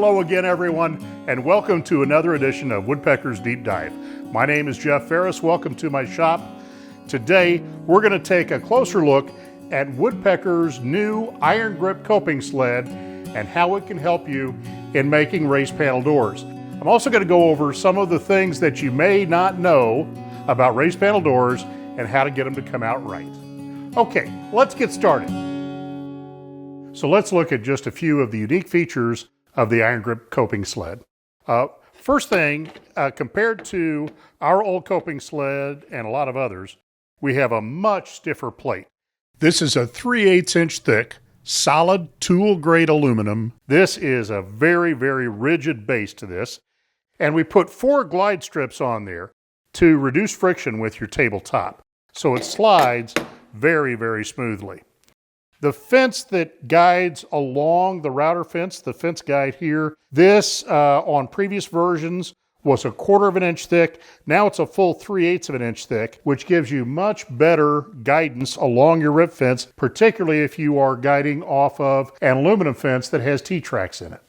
Hello again, everyone, and welcome to another edition of Woodpeckers Deep Dive. My name is Jeff Farris. Welcome to my shop. Today, we're going to take a closer look at Woodpecker's new iron grip coping sled and how it can help you in making raised panel doors. I'm also going to go over some of the things that you may not know about raised panel doors and how to get them to come out right. Okay, let's get started. So let's look at just a few of the unique features of the iron grip coping sled. First thing, compared to our old coping sled and a lot of others, we have a much stiffer plate. This is a 3/8 inch thick, solid tool grade aluminum. This is a very, very rigid base to this. And we put 4 glide strips on there to reduce friction with your tabletop. So it slides very, very smoothly. The fence that guides along the router fence, the fence guide here, this on previous versions was a 1/4 of an inch thick. Now it's a full 3/8 of an inch thick, which gives you much better guidance along your rip fence, particularly if you are guiding off of an aluminum fence that has T-tracks in it.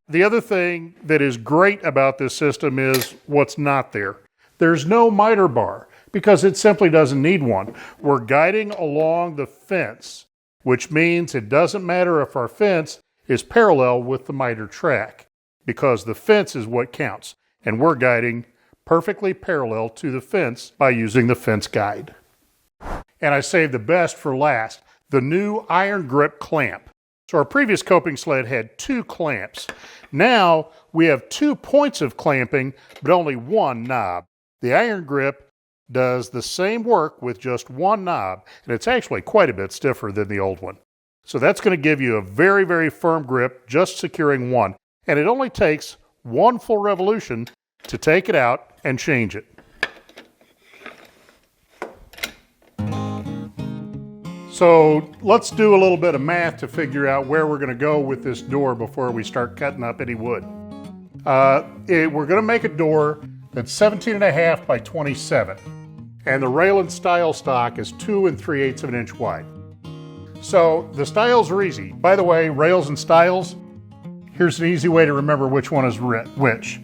The other thing that is great about this system is what's not there. There's no miter bar because it simply doesn't need one. We're guiding along the fence, which means it doesn't matter if our fence is parallel with the miter track, because the fence is what counts, and we're guiding perfectly parallel to the fence by using the fence guide. And I saved the best for last, the new iron grip clamp. So our previous coping sled had 2 clamps. Now we have 2 points of clamping, but only 1 knob. The iron grip does the same work with just 1 knob, and it's actually quite a bit stiffer than the old one. So that's going to give you a very, very firm grip, just securing one. And it only takes 1 full revolution to take it out and change it. So let's do a little bit of math to figure out where we're going to go with this door before we start cutting up any wood. We're going to make a door that's 17.5 by 27. And the rail and stile stock is 2 3/8 of an inch wide. So the stiles are easy. By the way, rails and stiles, here's an easy way to remember which one is which.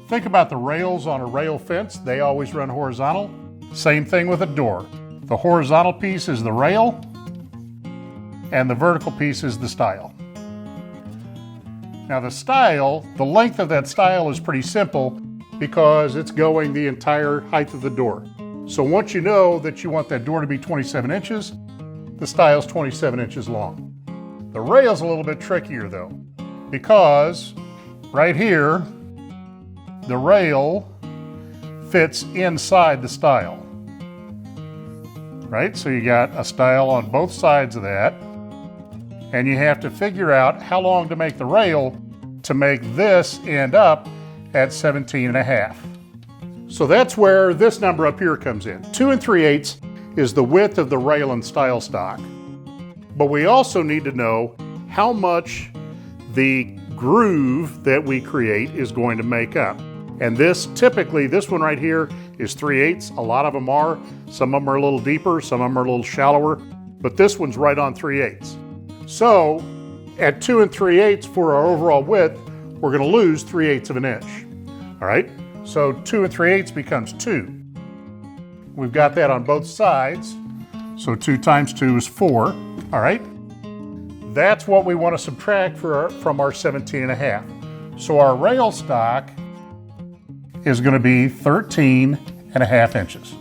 Think about the rails on a rail fence. They always run horizontal. Same thing with a door. The horizontal piece is the rail, and the vertical piece is the stile. Now the stile, the length of that stile is pretty simple because it's going the entire height of the door. So once you know that you want that door to be 27 inches, the stile's 27 inches long. The rail's a little bit trickier though, because right here, the rail fits inside the stile. Right? So you got a stile on both sides of that, and you have to figure out how long to make the rail to make this end up at 17.5. So that's where this number up here comes in. 2 3/8 is the width of the rail and stile stock. But we also need to know how much the groove that we create is going to make up. And this one right here is 3/8. A lot of them are. Some of them are a little deeper, some of them are a little shallower, but this one's right on 3/8. So at 2 3/8 for our overall width, we're going to lose 3/8 of an inch. All right, so 2 3/8 becomes 2. We've got that on both sides, so 2 times 2 is 4. All right, that's what we want to subtract from our 17.5. So our rail stock is going to be 13.5 inches.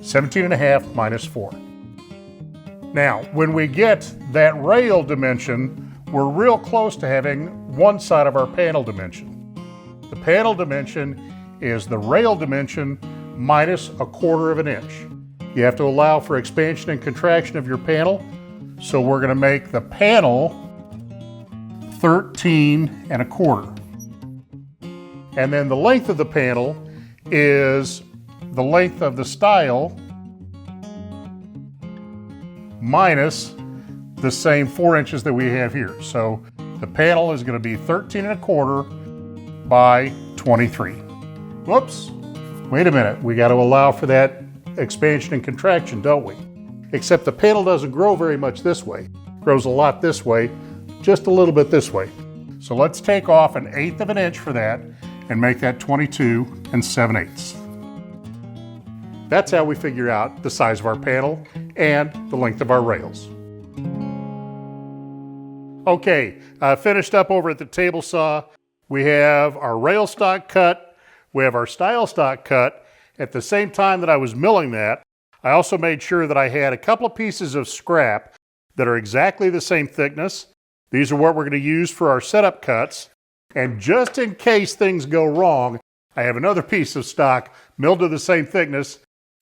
17.5 minus 4. Now, when we get that rail dimension, we're real close to having one side of our panel dimension. The panel dimension is the rail dimension minus 1/4 of an inch. You have to allow for expansion and contraction of your panel. So we're going to make the panel 13.25. And then the length of the panel is the length of the stile minus the same 4 inches that we have here. So the panel is going to be 13.25 by 23. Whoops, wait a minute. We got to allow for that expansion and contraction, don't we? Except the panel doesn't grow very much this way. It grows a lot this way, just a little bit this way. So let's take off 1/8 of an inch for that and make that 22 7/8. That's how we figure out the size of our panel and the length of our rails. Okay, finished up over at the table saw. We have our rail stock cut, we have our stile stock cut. At the same time that I was milling that, I also made sure that I had a couple of pieces of scrap that are exactly the same thickness. These are what we're going to use for our setup cuts. And just in case things go wrong, I have another piece of stock milled to the same thickness.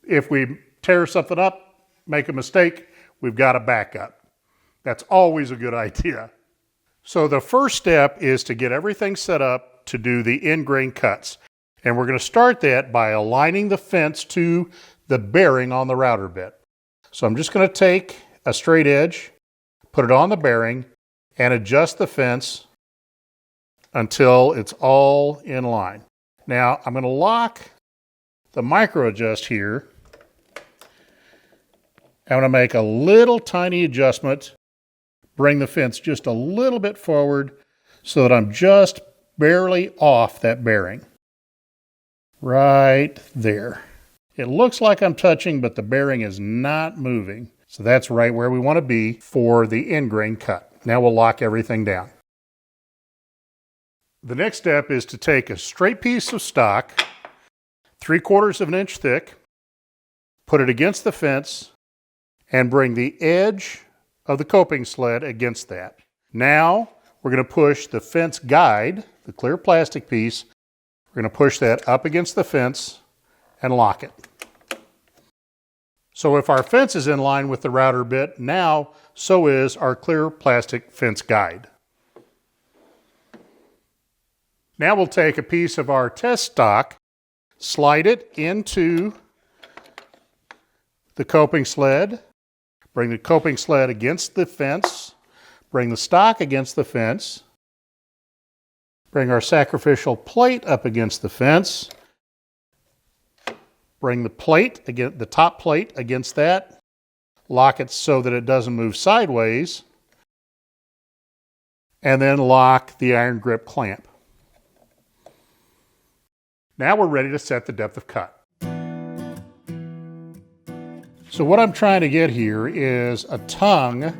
If we tear something up, make a mistake, we've got a backup. That's always a good idea. So the first step is to get everything set up to do the end grain cuts. And we're going to start that by aligning the fence to the bearing on the router bit. So I'm just going to take a straight edge, put it on the bearing, and adjust the fence until it's all in line. Now I'm going to lock the micro adjust here. I'm going to make a little tiny adjustment, bring the fence just a little bit forward so that I'm just barely off that bearing. Right there. It looks like I'm touching, but the bearing is not moving. So that's right where we want to be for the end grain cut. Now we'll lock everything down. The next step is to take a straight piece of stock, 3/4 of an inch thick, put it against the fence, and bring the edge of the coping sled against that. Now we're going to push the fence guide, the clear plastic piece, we're going to push that up against the fence and lock it. So if our fence is in line with the router bit, now so is our clear plastic fence guide. Now we'll take a piece of our test stock, slide it into the coping sled, bring the coping sled against the fence, bring the stock against the fence, bring our sacrificial plate up against the fence, bring the plate, again, the top plate against that, lock it so that it doesn't move sideways, and then lock the iron grip clamp. Now we're ready to set the depth of cut. So what I'm trying to get here is a tongue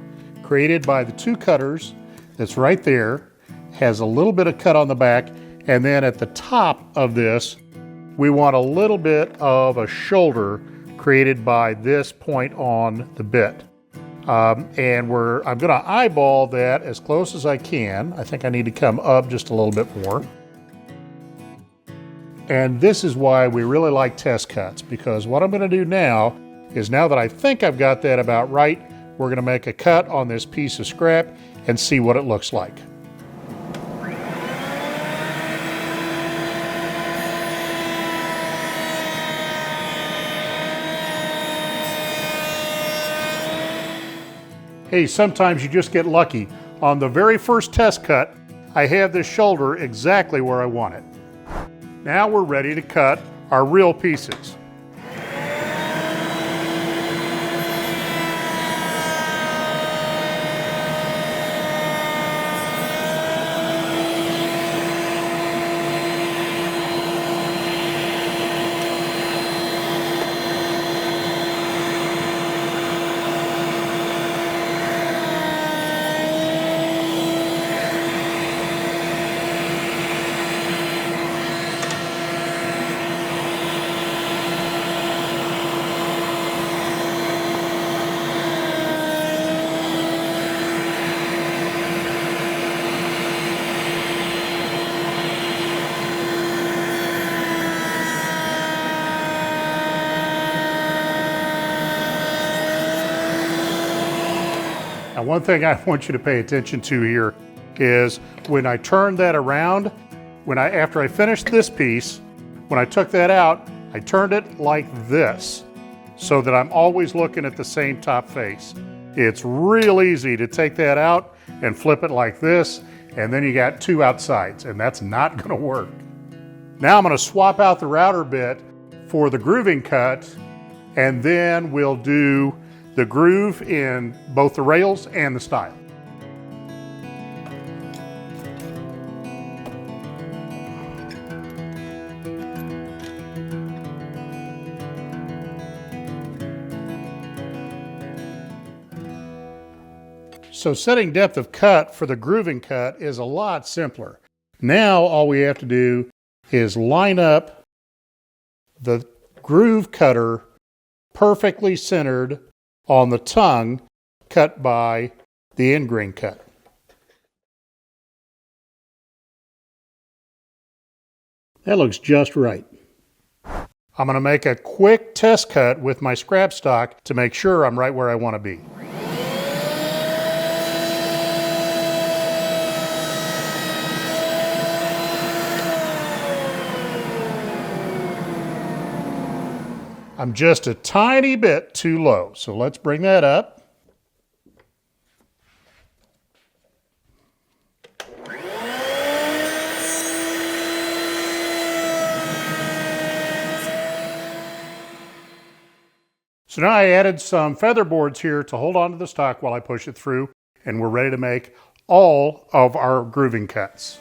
created by the two cutters that's right there, has a little bit of cut on the back, and then at the top of this, we want a little bit of a shoulder created by this point on the bit. I'm going to eyeball that as close as I can. I think I need to come up just a little bit more. And this is why we really like test cuts, because what I'm going to do now is, now that I think I've got that about right, we're going to make a cut on this piece of scrap and see what it looks like. Hey, sometimes you just get lucky. On the very first test cut, I have this shoulder exactly where I want it. Now we're ready to cut our real pieces. Now, one thing I want you to pay attention to here is when I turn that around, after I finished this piece, when I took that out, I turned it like this so that I'm always looking at the same top face. It's real easy to take that out and flip it like this, and then you got two outsides, and that's not going to work. Now I'm going to swap out the router bit for the grooving cut, and then we'll do the groove in both the rails and the stile. So setting depth of cut for the grooving cut is a lot simpler. Now all we have to do is line up the groove cutter perfectly centered on the tongue cut by the end grain cut. That looks just right. I'm going to make a quick test cut with my scrap stock to make sure I'm right where I want to be. I'm just a tiny bit too low, so let's bring that up. So now I added some feather boards here to hold onto the stock while I push it through, and we're ready to make all of our grooving cuts.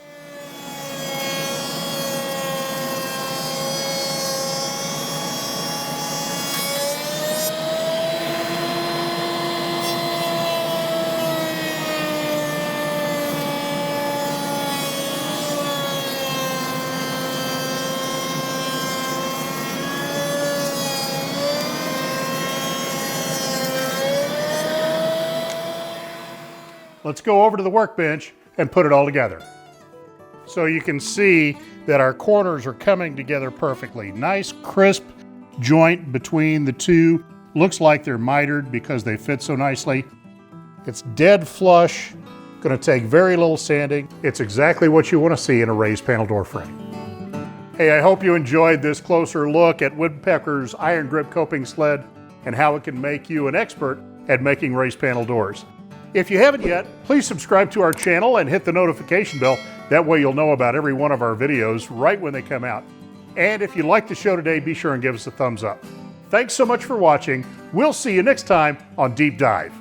Let's go over to the workbench and put it all together. So you can see that our corners are coming together perfectly. Nice crisp joint between the two. Looks like they're mitered because they fit so nicely. It's dead flush, going to take very little sanding. It's exactly what you want to see in a raised panel door frame. Hey, I hope you enjoyed this closer look at Woodpecker's iron grip coping sled and how it can make you an expert at making raised panel doors. If you haven't yet, please subscribe to our channel and hit the notification bell. That way you'll know about every one of our videos right when they come out. And if you liked the show today, be sure and give us a thumbs up. Thanks so much for watching. We'll see you next time on Deep Dive.